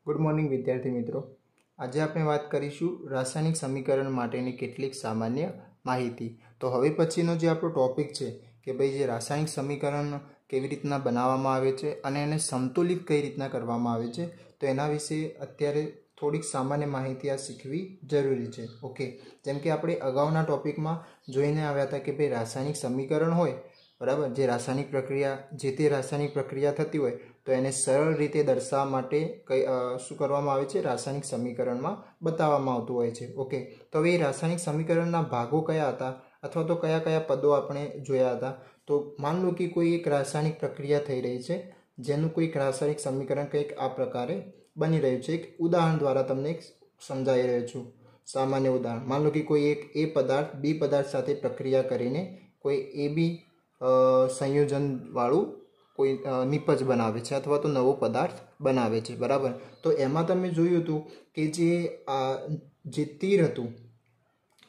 Good morning विद्यार्थी मित्रों। आज આપણે વાત કરીશું રાસાયણિક સમીકરણ માટેની કેટલીક સામાન્ય માહિતી। તો હવે પછીનો જે આપણો ટોપિક છે કે ભાઈ જે રાસાયણિક સમીકરણ કેવી રીતના બનાવવામાં આવે છે અને એને સંતુલિત કઈ રીતના કરવામાં આવે છે તો એના વિશે અત્યારે થોડીક સામાન્ય માહિતી આ શીખવી જરૂરી છે। ઓકે, જેમ કે આપણે અગાઉના ટોપિકમાં જોઈને આવ્યા હતા કે ભાઈ રાસાયણિક સમીકરણ હોય बराबर, जे रासायनिक प्रक्रिया जे ते रासायनिक प्रक्रिया थती होय तो एने सरल रीते दर्शाववा माटे शुं करवामां आवे छे, रासायनिक समीकरणमां बताववामां आवतुं होय छे। ओके, तो हवे रासायनिक समीकरणना भागो कया हता अथवा तो कया कया पदों आपणे जोया हता। तो मान लो कि कोई एक रासायनिक प्रक्रिया थई रही छे जेनुं कोईक रासायनिक समीकरण कंईक आ प्रकारे बनी रह्युं छे। एक उदाहरण द्वारा तमने समजावी रह्यो छुं। सामान्य उदाहरण, मान लो कि कोई एक ए पदार्थ बी पदार्थ साथे प्रक्रिया करीने कोई ए बी संयोजन वाळू कोई निपज बनावे छे अथवा तो नवो पदार्थ बनावे छे। बराबर, तो एमां तमे जोयुं हतुं के जे तीर हतुं,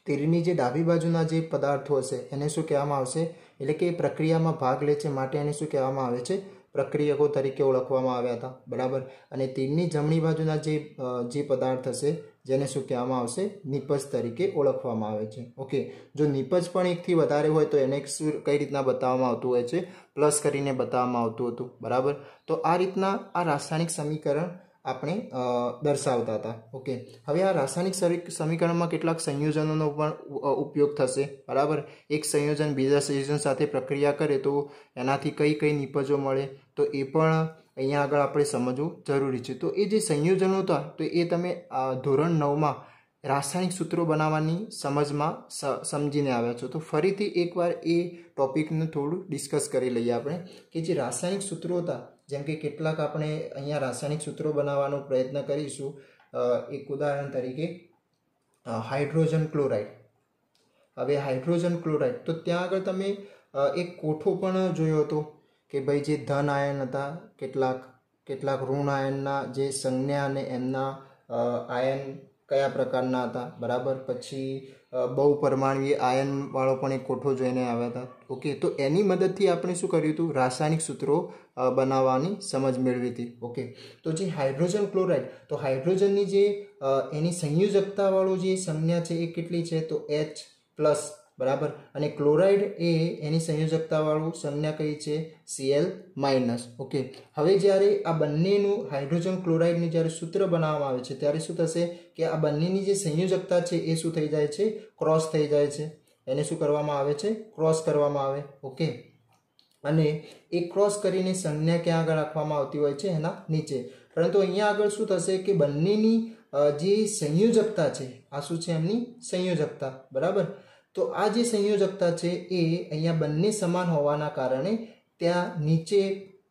तीरनी जे डाबी बाजुना जे पदार्थो हशे एने शुं कहेवामां आवशे, एटले के प्रक्रियामां भाग ले छे माटे एने शुं कहेवामां आवे छे, प्रक्रियको तरीके ओळखवामां आव्या हता। बराबर, अने तीरनी जमणी बाजुना जे पदार्थ हशे जेने शुं कहेवामां आवशे, निपज तरीके ओळखवामां आवे छे। ओके, जो निपज पण एक थी वधारे होय तो एने कई रीतना बताववामां आवतुं होय छे, प्लस करीने बताववामां आवतुं हतुं। बराबर, तो आ रीतना आ रासायनिक समीकरण આપણે દર્શાવતા હતા। ઓકે, હવે આ રાસાયણિક સમીકરણમાં કેટલાક સંયોજનોનો પણ ઉપયોગ થશે। બરાબર, એક સંયોજન બીજા સંયોજન સાથે પ્રક્રિયા કરે તો એનાથી કઈ કઈ નિપજો મળે તો એ પણ અહીંયા આગળ આપણે સમજવું જરૂરી છે। તો એ જે સંયોજનો હતા તો એ તમે ધોરણ 9માં રાસાયણિક સૂત્રો બનાવવાની સમજમાં સમજીને આવ્યા છો। તો ફરીથી એકવાર એ ટોપિકને થોડું ડિસ્કસ કરી લઈએ આપણે કે જે રાસાયણિક સૂત્રો હતા, જેમ કે કેટલાક આપણે અહીંયા રાસાયણિક સૂત્રો બનાવવાનો પ્રયત્ન કરીશું। એક ઉદાહરણ તરીકે હાઇડ્રોજન ક્લોરાઇડ। હવે હાઇડ્રોજન ક્લોરાઇડ તો ત્યાં આગળ તમે એક કોઠો પણ જોયો હતો કે ભાઈ જે ધન આયન હતા, કેટલાક ઋણ આયનના જે સંજ્ઞા અને એમના આયન કયા પ્રકારના હતા। બરાબર, પછી બહુપરમાણુય આયન વાળો પણ એક કોઠો જોઈને આવ્યા હતા। ઓકે, તો એની મદદથી આપણે શું કર્યું હતું, રાસાયણિક સૂત્રો બનાવવાની સમજ મેળવી હતી। ઓકે, તો જે હાઇડ્રોજન ક્લોરાઇડ, તો હાઇડ્રોજનની જે એની સંયોજકતા વાળો જે સંજ્ઞા છે એ કેટલી છે તો H+। બરાબર, અને ક્લોરાઇડ એ એની સંયોજકતા વાળું સંજ્ઞા કઈ છે Cl-। ઓકે, હવે જ્યારે આ બંનેનું હાઇડ્રોજન ક્લોરાઇડનું જ્યારે સૂત્ર બનાવવામાં આવે છે ત્યારે શું થશે કે આ બંનેની જે સંયોજકતા છે એ શું થઈ જાય છે, ક્રોસ થઈ જાય છે। એને શું કરવામાં આવે છે, ક્રોસ કરવામાં આવે। ઓકે, અને એ ક્રોસ કરીને સંજ્ઞા ક્યાં આગળ રાખવામાં આવતી હોય છે, એના નીચે। પરંતુ અહીંયા આગળ શું થશે કે બંનેની જે સંયોજકતા છે આ શું છે, એમની સંયોજકતા। બરાબર, તો આ જે સંયોજકતા છે એ અહીંયા બંને સમાન હોવાના કારણે ત્યાં નીચે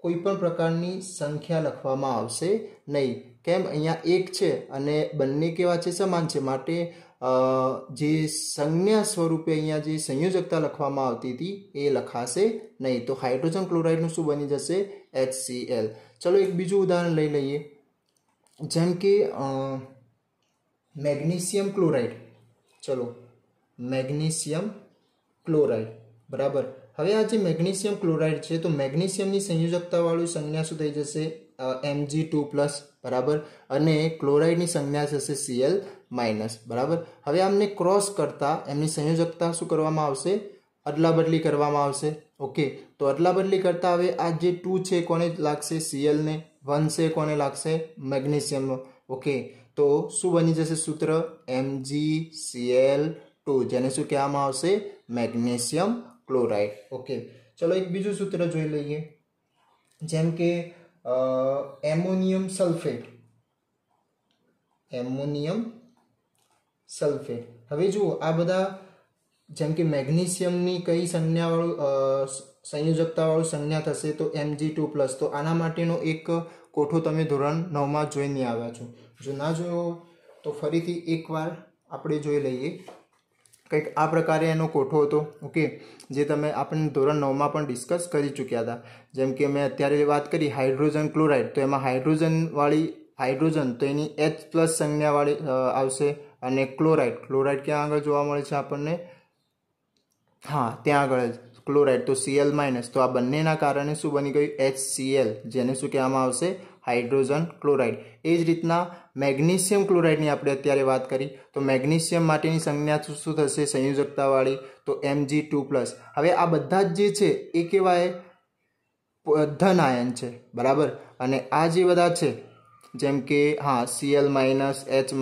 કોઈ પણ પ્રકારની સંખ્યા લખવામાં આવશે નહીં। કેમ, અહીંયા એક છે અને બંને કેવા છે, સમાન છે, માટે જે સંજ્ઞા સ્વરૂપે અહીંયા જે સંયોજકતા લખવામાં આવતી હતી એ લખાશે નહીં। તો હાઇડ્રોજન ક્લોરાઇડનું શું બની જશે, HCl। ચલો એક બીજું ઉદાહરણ લઈ લઈએ, જેમ કે મેગ્નેશિયમ ક્લોરાઇડ। ચલો મેગ્નેશિયમ ક્લોરાઇડ। બરાબર, હવે આ જે મેગ્નેશિયમ ક્લોરાઇડ છે તો મેગ્નેશિયમની સંયોજકતા વાળું સંજ્ઞા શું થઈ જશે, Mg2+। બરાબર, અને ક્લોરાઇડની સંજ્ઞા થશે Cl-। બરાબર, હવે આમને ક્રોસ કરતા એમની સંયોજકતા શું કરવામાં આવશે, અદલા બદલી કરવામાં આવશે। ઓકે, તો અદલા બદલી કરતા હવે આ જે 2 છે કોને લાગશે, Cl ને, 1 છે કોને લાગશે, મેગ્નેશિયમ। ઓકે, તો શું બની જશે સૂત્ર, MgCl2, જેને શું કહેવામાં આવશે, મેગ્નેશિયમ ક્લોરાઇડ। ઓકે, ચલો એક બીજું સૂત્ર જોઈ લઈએ, જેમ કે એમોનિયમ સલ્ફેટ। એમોનિયમ સલ્ફેટ, હવે જુઓ આ બધા જેમ કે મેગ્નેશિયમની કઈ સંજ્ઞા વાળું સંયોજકતા વાળું સંજ્ઞા થશે તો Mg2+। તો આના માટેનો એક કોઠો તમે ધોરણ 9માં જોઈને આવ્યા છો। જો ના જોયો તો ફરીથી એકવાર આપણે જોઈ લઈએ। કંઈક આ પ્રકારે એનો કોઠો હતો। ઓકે, જે તમે આપણે ધોરણ 9માં પણ ડિસ્કસ કરી ચૂક્યા હતા। જેમ કે મેં અત્યારે વાત કરી હાઇડ્રોજન ક્લોરાઇડ, તો એમાં હાઇડ્રોજન તો એની H+ સંજ્ઞાવાળી આવશે, અને ક્લોરાઇડ ક્યાં આગળ જોવા મળે છે આપણને, હા ત્યાં આગળ જ ક્લોરાઇડ, તો Cl-। તો આ બંનેના કારણે શું બની ગયું, HCl, જેને શું કહેવામાં આવશે, હાઇડ્રોજન ક્લોરાઇડ। એ જ રીતના મેગ્નેશિયમ ક્લોરાઇડની આપણે અત્યારે વાત કરી તો મેગ્નેશિયમ માટેની સંજ્ઞા શું થશે સંયોજકતાવાળી તો Mg2+। હવે આ બધા જ જે છે એ કેવાય ધન આયન છે બરાબર, અને આ જે બધા છે જેમ કે હા Cl-, H-,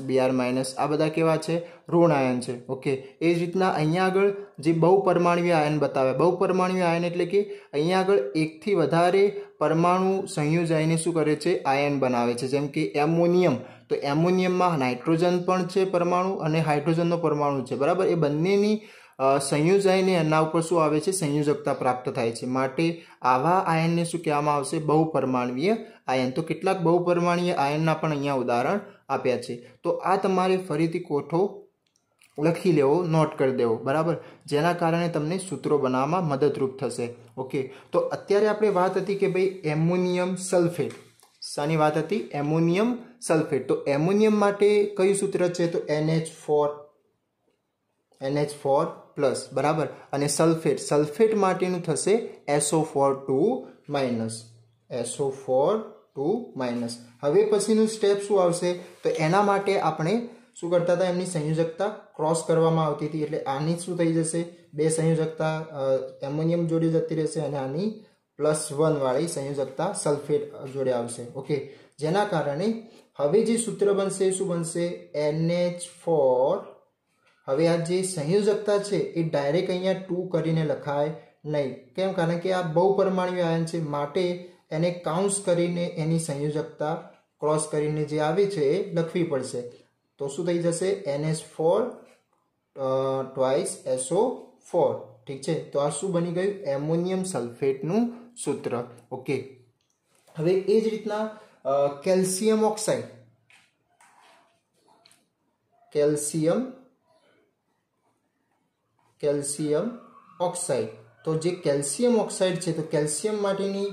Br- આ બધા કેવા છે ઋણ આયન છે। ઓકે, એ જ રીતના અહીંયા આગળ જે બહુપરમાણુય આયન બતાવે, બહુપરમાણુય આયન એટલે કે અહીંયા આગળ એકથી વધારે પરમાણુ સંયોજાઈને શું કરે છે આયન બનાવે છે। જેમ કે એમોનિયમ, તો એમોનિયમમાં નાઇટ્રોજન પણ છે પરમાણુ અને હાઇડ્રોજનનો પરમાણુ છે બરાબર, એ બંનેની સંયોજાઈને એના ઉપર શું આવે છે સંયોજકતા પ્રાપ્ત થાય છે, માટે આવા આયનને શું કહેવામાં આવશે બહુપરમાણુય આયન। તો કેટલાક બહુપરમાણુય આયનના પણ અહીંયા ઉદાહરણ આપ્યા છે। તો આ તમારે ફરીથી કોઠો લખી લેવો, નોટ કરી દેવો બરાબર, જેના કારણે તમને સૂત્રો બનાવવામાં મદદરૂપ થશે। ઓકે, તો અત્યારે આપણે વાત હતી કે ભાઈ એમોનિયમ સલ્ફેટ, શાની વાત હતી એમોનિયમ સલ્ફેટ। તો એમોનિયમ માટે કયું સૂત્ર છે તો NH4 પ્લસ બરાબર, અને સલ્ફેટ, સલ્ફેટ માટેનું થશે SO4 2 SO4 2 હવે પછીનું સ્ટેપ શું આવશે તો એના માટે આપણે શું કરતા હતા એમની સંયોજકતા ક્રોસ કરવામાં આવતી હતી, એટલે આની શું થઈ જશે બે સંયોજકતા એમોનિયમ જોડે જતી રહેશે અને આની +1 વાળી સંયોજકતા સલ્ફેટ જોડે આવશે। ઓકે, જેના કારણે હવે જે સૂત્ર બનશે શું બનશે NH4। હવે આ જે સંયોજકતા છે એ ડાયરેક્ટ અહીંયા 2 કરીને લખાય નહીં, કેમ કારણ કે આ બહુપરમાણુય આયન છે, માટે એને કાઉન્સ કરીને એની સંયોજકતા ક્રોસ કરીને જે આવે છે એ લખવી પડશે। તો શું થઈ જશે NH4 twice SO4, ઠીક છે। તો આ શું બની ગયું એમોનિયમ સલ્ફેટનું સૂત્ર। ઓકે, હવે એ જ રીતના કેલ્શિયમ ઓક્સાઇડ, કેલ્શિયમ ઓક્સાઇડ, તો જે કેલ્શિયમ ઓક્સાઇડ છે તો કેલ્શિયમ માટેની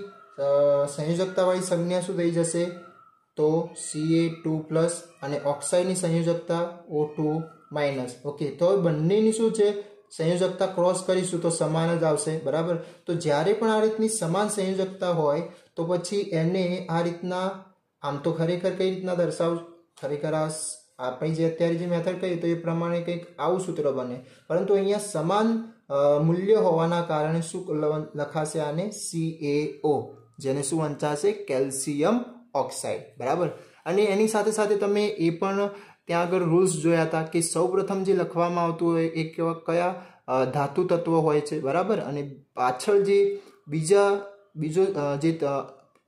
સંયોજકતાવાળી સંજ્ઞા શું થઈ જશે તો Ca2+ અને ઓક્સાઇડની સંયોજકતા O2-। ઓકે, તો બંનેની શું છે સંયોજકતા ક્રોસ કરીશું તો સમાન જ આવશે બરાબર। તો જ્યારે પણ આ રીતની સમાન સંયોજકતા હોય તો પછી એને આ રીતના આમ તો ખરેખર કઈ રીતના દર્શાવ, ખરેખર આપણે જે અત્યારે જે મેથડ કરી તો એ પ્રમાણે કંઈક આવું સૂત્ર બને, પરંતુ અહીંયા સમાન મૂલ્ય હોવાના કારણે શું લખાશે આને CaO, જેને શું વંચાશે કેલ્શિયમ ઓક્સાઇડ બરાબર। અને એની સાથે સાથે તમે એ પણ ત્યાં આગળ રૂલ્સ જોયા હતા કે સૌપ્રથમ જે લખવામાં આવતું હોય એ કયા ધાતુ તત્વ હોય છે બરાબર, અને પાછળ જે બીજો જે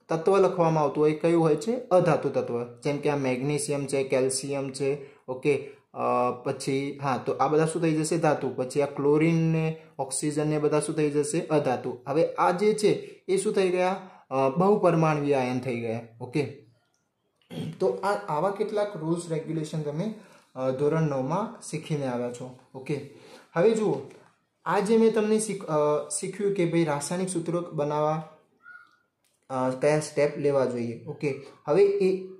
તત્વ લખવામાં આવતું હોય કયું હોય છે અધાતુ તત્વ, જેમ કે આ મેગ્નેશિયમ છે, કેલ્શિયમ છે। ઓકે, પછી હા તો આ બધા શું થઈ જશે ધાતુ, પછી આ ક્લોરીન ને ઓક્સિજન ને બધા શું થઈ જશે અધાતુ। હવે આ જે છે એ શું થઈ ગયા બહુપરમાણુય આયન થઈ ગયા। ઓકે, તો આવા કેટલાક રૂલ્સ રેગ્યુલેશન તમે ધોરણ 9માં શીખીને આવ્યા છો। ઓકે, હવે જુઓ આ જે મેં તમને શીખ્યું કે ભાઈ રાસાયણિક સૂત્રો બનાવવા કયા સ્ટેપ લેવા જોઈએ। ઓકે, હવે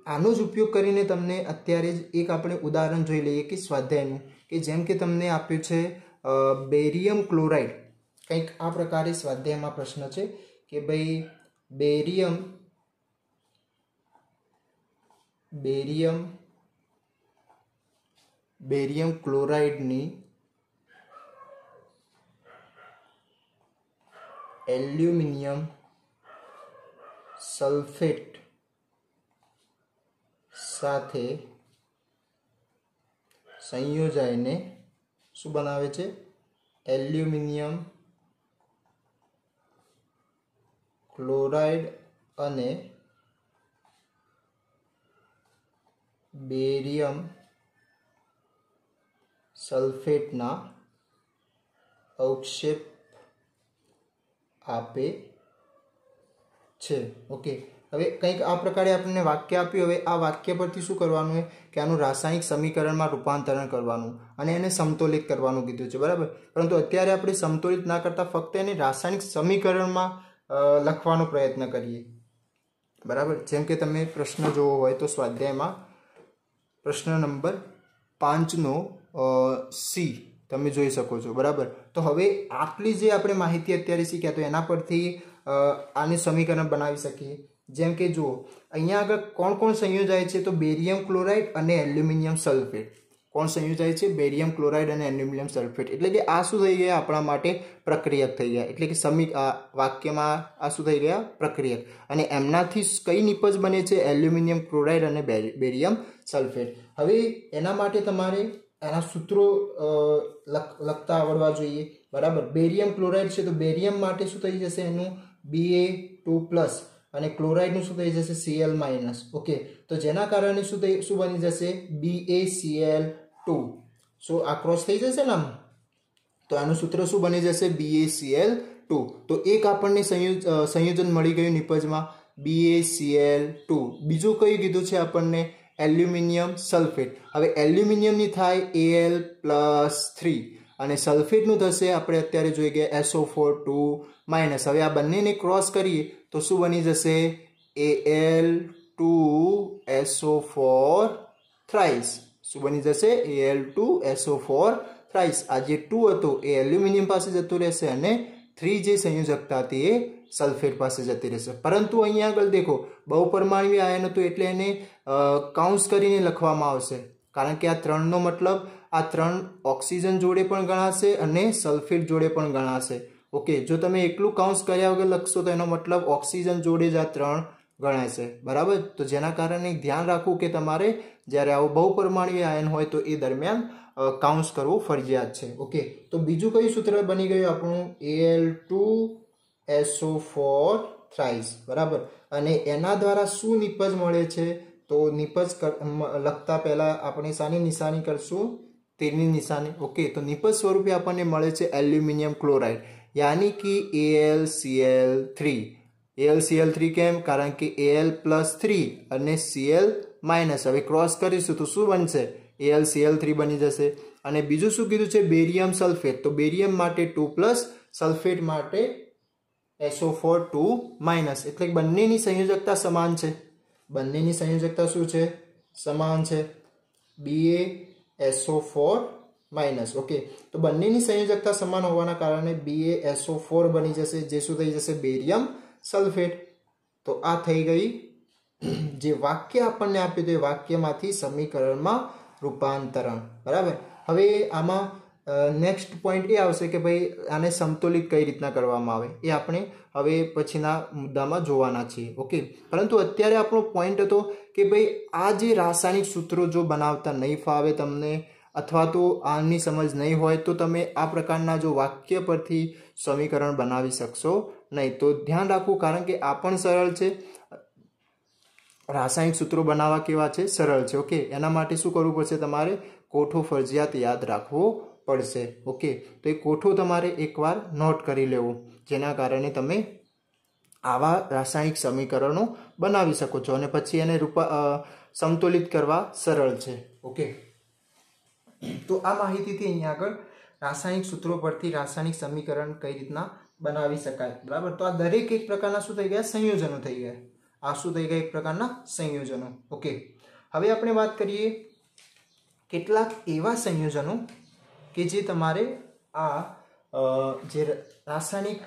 આનો જ ઉપયોગ કરીને તમને અત્યારે જ એક આપણે ઉદાહરણ જોઈ લઈએ કે સ્વાધ્યાયનું, કે જેમ કે તમને આપ્યું છે બેરિયમ ક્લોરાઇડ, કંઈક આ પ્રકારે સ્વાધ્યાયમાં પ્રશ્ન છે કે ભાઈ બેરિયમ ક્લોરાઇડની એલ્યુમિનિયમ સલ્ફેટ સાથે સંયોજાઈને શું બનાવે છે એલ્યુમિનિયમ ક્લોરાઇડ અને બેરિયમ સલ્ફેટના અવક્ષેપ આપે છે। ઓકે, હવે કંઈક આ પ્રકારે આપણને વાક્ય આપ્યું, હવે આ વાક્ય પરથી શું કરવાનું છે કે આનું રાસાયણિક સમીકરણમાં રૂપાંતરણ કરવાનું અને એને સમતોલિત કરવાનું કીધું છે બરાબર, પરંતુ અત્યારે આપણે સમતોલિત ના કરતા ફક્ત એને રાસાયણિક સમીકરણમાં લખવાનો પ્રયત્ન કરીએ બરાબર। જેમ કે તમે પ્રશ્ન જોવો હોય તો સ્વાધ્યાયમાં પ્રશ્ન નંબર 5નો C તમે જોઈ શકો છો બરાબર। તો હવે આટલી જે આપણે માહિતી અત્યારે શીખ્યા તો એના પરથી આને સમીકરણ બનાવી શકીએ। જેમ કે જુઓ અહીંયા આગળ કોણ કોણ સંયોજાય છે, તો બેરિયમ ક્લોરાઇડ અને એલ્યુમિનિયમ સલ્ફેટ. કોણ સંયોજાય છે? બેરિયમ ક્લોરાઇડ અને એલ્યુમિનિયમ સલ્ફેટ. એટલે કે આ શું થઈ ગયા? આપણા માટે પ્રક્રિયક થઈ ગયા. એટલે કે વાક્યમાં આ શું થઈ ગયા? પ્રક્રિયક. અને એમનાથી કઈ નિપજ બને છે? એલ્યુમિનિયમ ક્લોરાઇડ અને બેરિયમ સલ્ફેટ. હવે એના માટે તમારે એના સૂત્રો લખતા આવડવા જોઈએ, બરાબર. બેરિયમ ક્લોરાઇડ છે તો બેરિયમ માટે શું થઈ જશે? એનું Ba2+ અને ક્લોરાઇડનું શું થઈ જશે? Cl-. ઓકે, તો જેના કારણે શું બની જશે? BaCl2. સો આ ક્રોસ થઈ જશે ને આમ, તો આનું સૂત્ર શું બની જશે? BaCl2. તો એક આપણને સંયોજન મળી ગયું નિપજમાં, BaCl2. બીજું કયું કીધું છે આપણને? Aluminium sulphate. હવે એલ્યુમિનિયમની થાય Al+3 અને સલ્ફેટનું થશે આપણે અત્યારે જોઈ ગયા SO4 2-. હવે આ બંનેને ક્રોસ કરીએ તો શું બની જશે? Al2SO4 thrice. શું બની જશે? Al2SO4 thrice. આ જે 2 હતો એ એલ્યુમિનિયમ પાસે જતું રહેશે અને 3 જે સંયોજકતા હતી એ સલ્ફેટ પાસે જતી રહેશે. પરંતુ અહીંયા આગળ દેખો બહુપરમાણુય આયન હતું એટલે એને કાઉન્સ કરીને લખવામાં આવશે, કારણ કે આ 3નો મતલબ આ 3 ઓક્સિજન જોડે પણ ગણાશે અને સલ્ફેટ જોડે પણ ગણાશે. ઓકે, જો તમે એકલું કાઉન્સ કર્યા વગર લખશો તો એનો મતલબ ઓક્સિજન જોડે જ આ 3 ગણાશે, બરાબર. તો જેના કારણે ધ્યાન રાખવું કે તમારે જ્યારે આવો બહુપરમાણુય આયન હોય તો એ દરમિયાન કાઉન્સ કરવું ફરજિયાત છે. ઓકે, તો બીજું કયું સૂત્ર બની ગયું આપણું? Al2SO4 થ્રાઇસ, બરાબર. અને એના દ્વારા શું નિપજ મળે છે? તો નિપજ લખતા પહેલા આપણે શાની નિશાની કરશું? તીરની નિશાની. ઓકે, તો નિપજ સ્વરૂપે આપણને મળે છે એલ્યુમિનિયમ ક્લોરાઇડ, યાની કે AlCl3. AlCl3 કેમ? કારણ કે Al+3 અને Cl-. હવે ક્રોસ કરીશું તો શું બનશે? AlCl3 બની જશે. અને બીજું શું કીધું છે? Barium sulphate. તો બેરિયમ માટે 2+, સલ્ફેટ માટે SO4 2-. એટલે બંનેની સંયોજકતા સમાન છે. બંનેની સંયોજકતા શું છે? સમાન છે. BaSO4-. ઓકે, તો બંનેની સંયોજકતા સમાન હોવાના કારણે BaSO4 બની જશે, જે શું થઈ જશે? Barium sulphate. તો આ થઈ ગઈ જે વાક્ય આપણને આપ્યું હતું એ વાક્યમાંથી સમીકરણમાં રૂપાંતરણ, બરાબર. હવે આમાં નેક્સ્ટ પોઈન્ટ એ આવશે કે ભાઈ આને સમતોલિત કઈ રીતના કરવામાં આવે, એ આપણે હવે પછીના મુદ્દામાં જોવાના છીએ. ઓકે, પરંતુ અત્યારે આપણો પોઈન્ટ હતો કે ભાઈ આ જે રાસાયણિક સૂત્રો જો બનાવતા નહીં ફાવે તમને, અથવા તો આની સમજ નહીં હોય તો તમે આ પ્રકારના જો વાક્ય પરથી સમીકરણ બનાવી શકશો નહીં. તો ધ્યાન રાખવું, કારણ કે આ પણ સરળ છે. રાસાયણિક સૂત્રો બનાવવા કેવા છે? સરળ છે. ઓકે, એના માટે શું કરવું પડશે? તમારે કોઠો ફરજિયાત યાદ રાખવો પડશે. ઓકે, તો એ કોઠો તમારે એકવાર નોટ કરી લેવું, જેના કારણે તમે આવા રાસાયણિક સમીકરણો બનાવી શકો છો અને પછી એને સમતોલિત કરવા સરળ છે. ઓકે, તો આ માહિતીથી અહીંયા આગળ રાસાયણિક સૂત્રો પરથી રાસાયણિક સમીકરણ કઈ રીતના બનાવી શકાય, બરાબર. તો આ દરેક એક પ્રકારના શું થઈ ગયા? સંયોજનો થઈ ગયા. આ શું થઈ ગયા? એક પ્રકારના સંયોજનો. ઓકે, હવે આપણે વાત કરીએ કેટલાક એવા સંયોજનો કે જે તમારે આ જે રાસાયણિક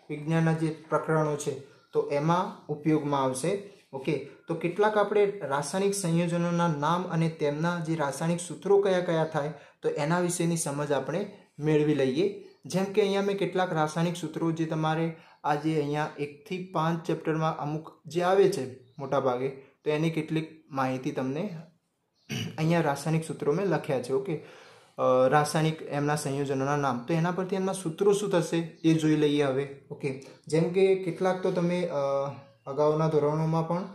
વિજ્ઞાનના જે પ્રકરણો છે તો એમાં ઉપયોગમાં આવશે. ઓકે, તો કેટલાક આપણે રાસાયણિક સંયોજનોના નામ અને તેમના જે રાસાયણિક સૂત્રો કયા કયા થાય તો એના વિશેની સમજ આપણે મેળવી લઈએ. જેમ કે અહીંયા મેં કેટલાક રાસાયણિક સૂત્રો જે તમારે આજે અહીંયા 1 થી 5 ચેપ્ટરમાં અમુક જે આવે છે મોટા ભાગે, તો એની કેટલીક માહિતી તમને અહીંયા રાસાયણિક સૂત્રો મેં લખ્યા છે. ઓકે, રાસાયણિક એમના સંયોજનોના નામ, તો એના પરથી એમના સૂત્રો શું થશે એ જોઈ લઈએ હવે. ઓકે, જેમ કે કેટલાક તો તમે અગાઉના ધોરણોમાં પણ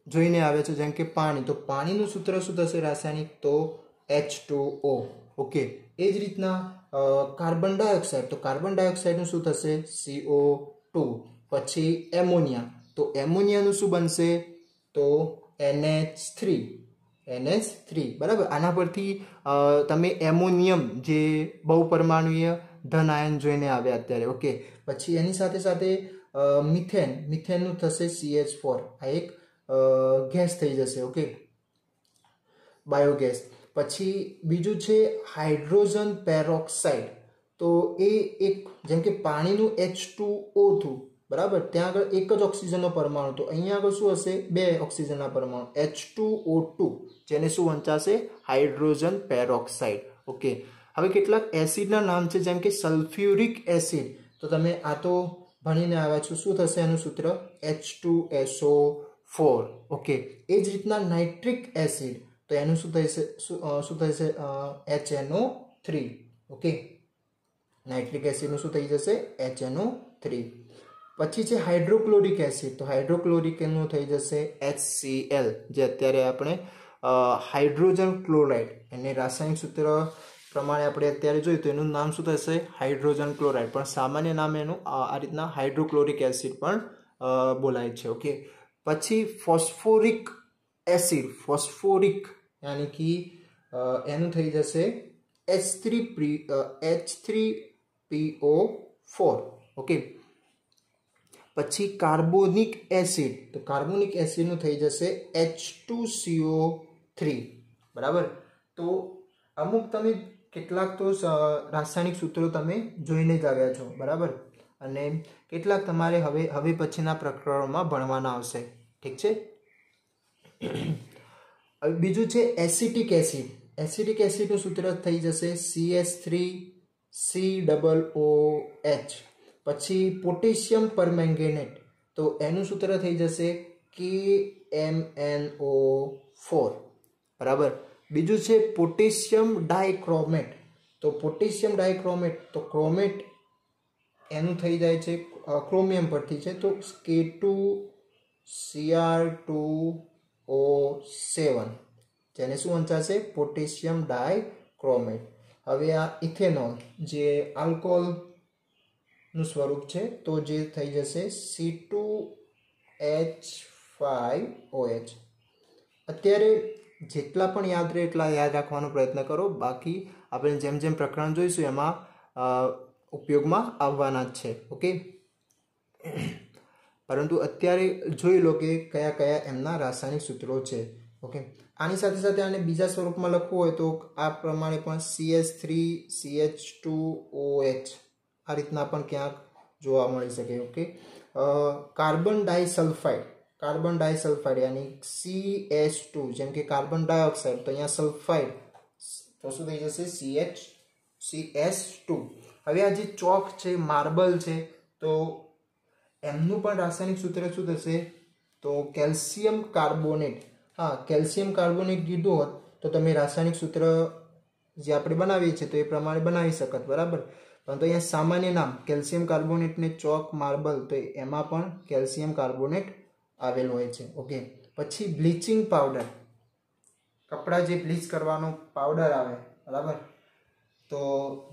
જોઈને આવ્યા છો, જેમ કે પાણી. તો પાણીનું સૂત્ર શું થશે રાસાયણિક? તો H2O. ઓકે, એ જ રીતના કાર્બન ડાયોક્સાઇડ. તો કાર્બન ડાયોક્સાઇડનું શું થશે? CO2. પછી એમોનિયા. તો એમોનિયાનું શું બનશે? તો NH3. બરાબર. આના પરથી તમે એમોનિયમ જે બહુપરમાણુય ધન આયન જોઈને આવ્યા અત્યારે. ઓકે, પછી એની સાથે સાથે મિથેનનું થશે CH4. આ એક ગેસ થઈ જશે. Okay, biogas. પછી બીજું છે હાઇડ્રોજન પેરોક્સાઇડ. તો એ એક જેમ કે પાણીનું H2O થયું, बराबर। त्यां आगळ एक ज ऑक्सिजननो परमाणु, तो अहींया आगळ शुं हशे? बे ऑक्सिजनना परमाणु H2O2, जेने शुं वंचाशे? Hydrogen peroxide. ओके, हवे केटलाक एसिडना नाम छे, जेम के सल्फ्यूरिक एसिड, तो तमे आ तो भणीने આવ્યા છો। શું થશે એનું સૂત્ર? H2SO4। ઓકે, એ જ રીતના નાઇટ્રિક એસિડ, તો એનું શું થશે? HNO3। ઓકે, નાઇટ્રિક એસિડનું શું થઈ જશે? HNO3। પછી છે હાઇડ્રોક્લોરિક એસિડ, તો હાઇડ્રોક્લોરિક એનું થઈ જશે HCl, જે અત્યારે આપણે હાઇડ્રોજન ક્લોરાઇડ, એને રાસાયણિક સૂત્ર પ્રમાણે આપણે અત્યારે જોયું તો એનું નામ શું થશે? હાઇડ્રોજન ક્લોરાઇડ, પણ સામાન્ય નામ એનું આ રીતના હાઇડ્રોક્લોરિક એસિડ પણ બોલાય છે। ઓકે, પછી ફોસ્ફોરિક એસિડ, ફોસ્ફોરિક યાની કે એનું થઈ જશે H3PO4। ઓકે, પછી કાર્બોનિક એસિડ, તો કાર્બોનિક એસિડનું થઈ જશે H2CO3। બરાબર। તો અમુક તમે કેટલાક તો રાસાયણિક સૂત્રો તમે જોઈને જ આવ્યા છો, બરાબર, અને કેટલાક તમારે હવે પછીના પ્રકરણોમાં ભણવાના આવશે। ઠીક છે। હવે બીજું છે એસિટિક એસિડ। એસિટિક એસિડનું સૂત્ર થઈ જશે CH3COOH। પછી પોટેશિયમ પરમેંગેનેટ, તો એનું સૂત્ર થઈ જશે KMnO4। બરાબર। બીજું છે પોટેશિયમ ડાયક્રોમેટ, તો પોટેશિયમ ડાયક્રોમેટ, તો ક્રોમેટ એનું થઈ જાય છે ક્રોમિયમ પરથી છે, તો K2Cr2O7, જેને શું વંચાશે? Potassium dichromate. હવે આ ઇથેનોલ, જે આલ્કોહોલનું સ્વરૂપ છે, તો જે થઈ જશે C2H5OH। અત્યારે જેટલા પણ યાદ રહે એટલા યાદ રાખવાનો પ્રયત્ન કરો, બાકી આપણે જેમ જેમ પ્રકરણ જોઈશું એમાં ઉપયોગમાં આવવાના જ છે। ઓકે, પરંતુ અત્યારે જોઈ લો કે કયા કયા એમના રાસાયણિક સૂત્રો છે। ઓકે, આની સાથે સાથે આને બીજા સ્વરૂપમાં લખવું હોય તો આ પ્રમાણે પણ CH3CH2OH આ રીતના પણ ક્યાંક જોવા મળી શકે। Okay, carbon disulphide, carbon disulphide યાની CH2, જેમ કે કાર્બન ડાયોક્સાઇડ, તો અહીંયા સલ્ફાઇડ, તો શું થઈ જશે? CS2। હવે આ જે ચોક છે, માર્બલ છે, તો એમનું પણ રાસાયણિક સૂત્ર શું થશે? તો કેલ્શિયમ કાર્બોનેટ। હા, કેલ્શિયમ કાર્બોનેટ કીધું હોત તો તમે રાસાયણિક સૂત્ર જે આપણે બનાવીએ છીએ તો એ પ્રમાણે બનાવી શકત, બરાબર, પરંતુ અહીંયા સામાન્ય નામ કેલ્શિયમ કાર્બોનેટને ચોક, માર્બલ, તો એમાં પણ કેલ્શિયમ કાર્બોનેટ આવેલું હોય છે। ઓકે, પછી બ્લીચિંગ પાવડર, કપડાં જે બ્લીચ કરવાનો પાવડર આવે, બરાબર, તો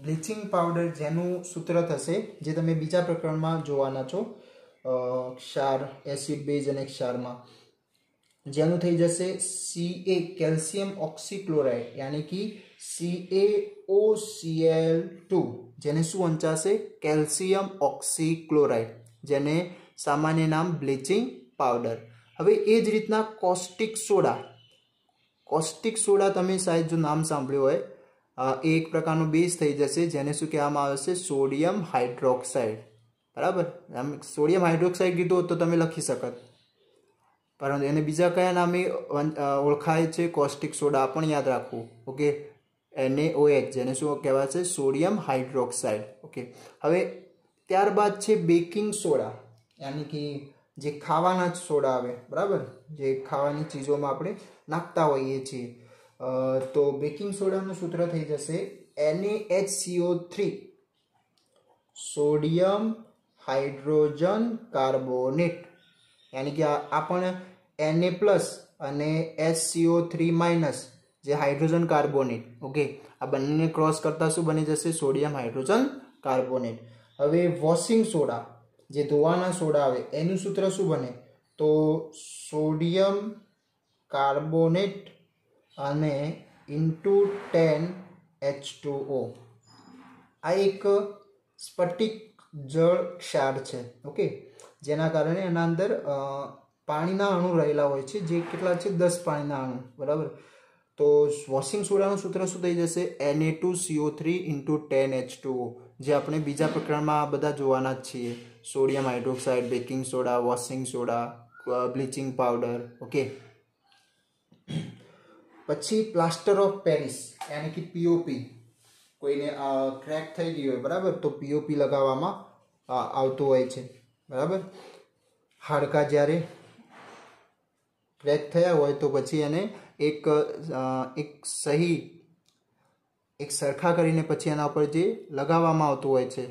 બ્લીચિંગ પાવડર જેનું સૂત્ર થશે, જે તમે બીજા પ્રકરણમાં જોવાના છો, ક્ષાર, એસિડ, બેઝ અને ક્ષારમાં, જેનું થઈ જશે Ca, કેલ્શિયમ ઓક્સીક્લોરાઇડ, યાની કે CaOCl2, જેને શું વંચાશે? કેલ્શિયમ ઓક્સીક્લોરાઇડ, જેને સામાન્ય નામ બ્લીચિંગ પાવડર। હવે એ જ રીતના કોસ્ટિક સોડા, કોસ્ટિક સોડા તમે શાયદ જો નામ સાંભળ્યું હોય, એ એક પ્રકારનો બેઝ થઈ જશે, જેને શું કહેવામાં આવે છે? Sodium hydroxide. બરાબર, આમ સોડિયમ હાઇડ્રોક્સાઇડ કીધું તો તમે લખી શકત, પરંતુ એને બીજા કયા નામે ઓળખાય છે? કોસ્ટિક સોડા પણ યાદ રાખવું। ઓકે, NaOH, જેને શું કહેવાય છે? Sodium hydroxide. ઓકે, હવે ત્યારબાદ છે બેકિંગ સોડા, યાની કે જે ખાવાના જ સોડા આવે, બરાબર, જે ખાવાની ચીજોમાં આપણે નાખતા હોઈએ છીએ, તો બેકિંગ સોડાનું સૂત્ર થઈ જશે NaHCO3, સોડિયમ હાઇડ્રોજન કાર્બોનેટ, યાની કે આ પણ Na+ અને HCO3- જે હાઇડ્રોજન કાર્બોનેટ। ઓકે, આ બંને ક્રોસ કરતા શું બની જશે? Sodium hydrogen carbonate. હવે વોશિંગ સોડા, જે ધોવાના સોડા આવે, એનું સૂત્ર શું બને? તો સોડિયમ કાર્બોનેટ અને × 10H2O। આ એક સ્ફટિક જળ ક્ષાર છે। ઓકે, જેના કારણે એના અંદર પાણીના અણુ રહેલા હોય છે, જે કેટલા છે? 10 પાણીના અણુ, બરાબર। તો વોશિંગ સોડાનું સૂત્ર શું થઈ જશે? Na2CO3 × 10H2O, જે આપણે બીજા પ્રકરણમાં આ બધા જોવાના જ છીએ. Sodium hydroxide, baking soda, washing soda, bleaching powder. Okay, પછી પ્લાસ્ટર ઓફ પેરિસ યાની કે પીઓપી. કોઈને ક્રેક થઈ ગઈ હોય બરાબર, તો પીઓપી લગાવવામાં આવતું હોય છે બરાબર. હાડકા જ્યારે ક્રેક થયા હોય તો પછી એને એક સરખા કરીને પછી એના ઉપર જે લગાવવામાં આવતું હોય છે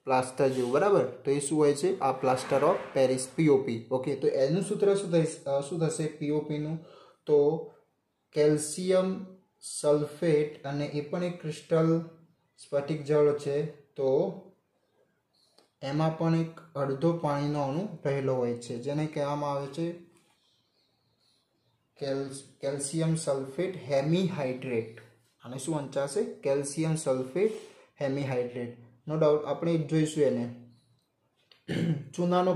પ્લાસ્ટર જેવું બરાબર, તો એ શું હોય છે? આ plaster of Paris, POP. Okay, તો એનું સૂત્ર શું થશે પીઓપીનું? તો કેલ્શિયમ સલ્ફેટ, અને એ પણ એક ક્રિસ્ટલ સ્ફટિક જળ છે, તો એમાં પણ એક અડધો પાણીનો અણુ રહેલો હોય છે, જેને કહેવામાં આવે છે કેલ્શિયમ સલ્ફેટ હેમીહાઇડ્રેટ. અને શું વંચાશે? Calcium sulphate hemihydrate. No doubt આપણે જોઈશું એને. ચૂનાનો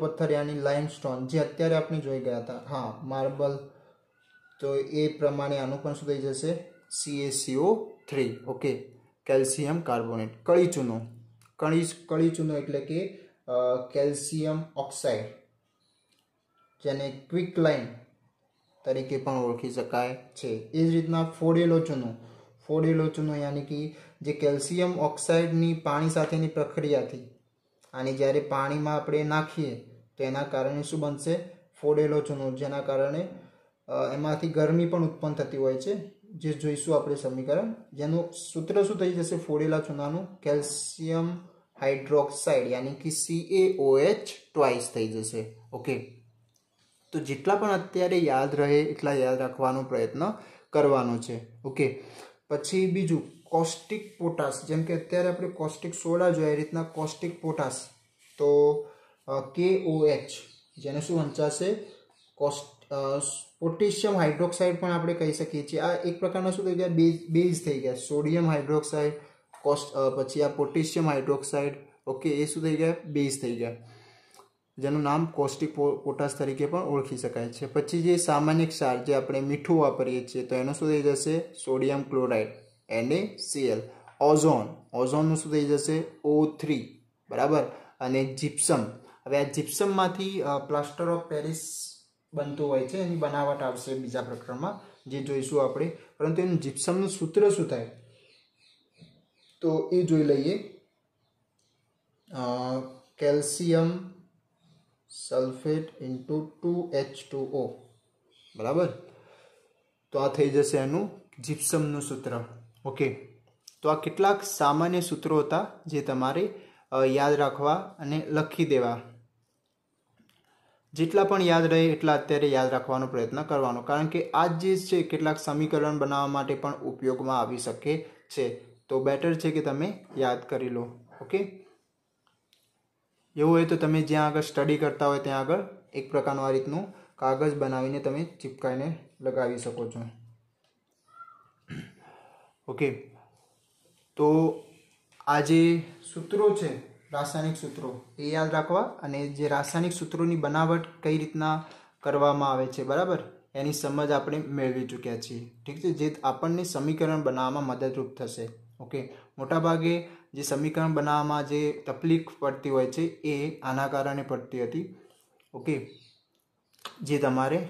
પથ્થર યાની લાઇમસ્ટોન, જે અત્યારે આપણે જોઈ ગયા હતા. હા, માર્બલ. તો એ પ્રમાણે આનું પણ શું થઈ જશે? CaCO3. Okay, calcium carbonate. કળી ચૂનો એટલે કે કેલ્શિયમ ઓક્સાઇડ, જેને ક્વિકલાઇમ તરીકે પણ ઓળખી શકાય છે. એ જ રીતના ફોડેલો ચૂનો યાની કે જે કેલ્શિયમ ઓક્સાઇડની પાણી સાથેની પ્રક્રિયાથી આની જ્યારે પાણીમાં આપણે નાખીએ તો એના કારણે શું બનશે? ફોડેલો ચૂનો, જેના કારણે એમાંથી ગરમી પણ ઉત્પન્ન થતી હોય છે, જે જોઈશું આપણે સમીકરણ. જેનું સૂત્ર શું થઈ જશે ફોડેલા ચૂનાનું? કેલ્શિયમ હાઇડ્રોક્સાઇડ યાની કે CaOH ટ્વાઇસ થઈ જશે. ઓકે, તો જેટલા પણ અત્યારે યાદ રહે એટલા યાદ રાખવાનો પ્રયત્ન કરવાનો છે. ઓકે, પછી બીજું કોસ્ટિક પોટાશ. જેમ કે અત્યારે આપણે કોસ્ટિક સોડા જોઈએ, એ રીતના કોસ્ટિક પોટાશ, તો KOH, જેને શું વંચાશે? પોટેશિયમ હાઇડ્રોક્સાઇડ પણ આપણે કહી શકીએ છીએ. આ એક પ્રકારના શું થઈ ગયા? બેઝ થઈ ગયા. સોડિયમ હાઇડ્રોક્સાઇડ, પછી આ પોટેશિયમ હાઇડ્રોક્સાઇડ. ઓકે, એ શું થઈ ગયા? બેઝ થઈ ગયા, જેનું નામ કોસ્ટિક પોટાશ તરીકે પણ ઓળખી શકાય છે. પછી જે સામાન્ય ક્ષાર, જે આપણે મીઠું વાપરીએ છીએ, તો એનું શું થઈ જશે? Sodium chloride, NaCl. ઓઝોનનું શું થઈ જશે? O3 બરાબર. અને જીપ્સમ. હવે આ જીપ્સમમાંથી પ્લાસ્ટર ઓફ પેરિસ બનતું હોય છે, એની બનાવટ આવશે બીજા પ્રકરણમાં, જે જોઈશું આપણે. પરંતુ એનું જીપ્સમનું સૂત્ર શું થાય તો એ જોઈ લઈએ. કેલ્શિયમ સલ્ફેટ ઇન્ટુ 2H2O બરાબર. તો આ થઈ જશે એનું જીપ્સમનું સૂત્ર. ઓકે, તો આ કેટલાક સામાન્ય સૂત્રો હતા જે તમારે યાદ રાખવા અને લખી દેવા. જેટલા પણ યાદ રહે એટલા અત્યારે યાદ રાખવાનો પ્રયત્ન કરવાનો, કારણ કે આ જે છે કેટલાક સમીકરણ બનાવવા માટે પણ ઉપયોગમાં આવી શકે છે. તો બેટર છે કે તમે યાદ કરી લો. ઓકે, એવું હોય તો તમે જ્યાં આગળ સ્ટડી કરતા હોય ત્યાં આગળ એક પ્રકારનું આ રીતનું કાગળ બનાવીને તમે ચિપકાઈને લગાવી શકો છો. ઓકે, તો આ જે સૂત્રો છે, રાસાયણિક સૂત્રો, એ યાદ રાખવા, અને જે રાસાયણિક સૂત્રોની બનાવટ કઈ રીતના કરવામાં આવે છે બરાબર, એની સમજ આપણે મેળવી ચૂક્યા છીએ. ઠીક છે, જે આપણને સમીકરણ બનાવવામાં મદદરૂપ થશે. ઓકે, મોટાભાગે જે સમીકરણ બનાવવામાં જે તકલીફ પડતી હોય છે એ આના કારણે પડતી હતી. ઓકે, જે તમારે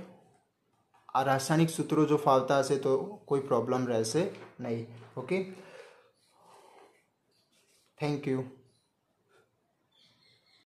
આ રાસાયણિક સૂત્રો જો ફાવતા હશે તો કોઈ પ્રોબ્લેમ રહેશે નહીં. Okay, thank you.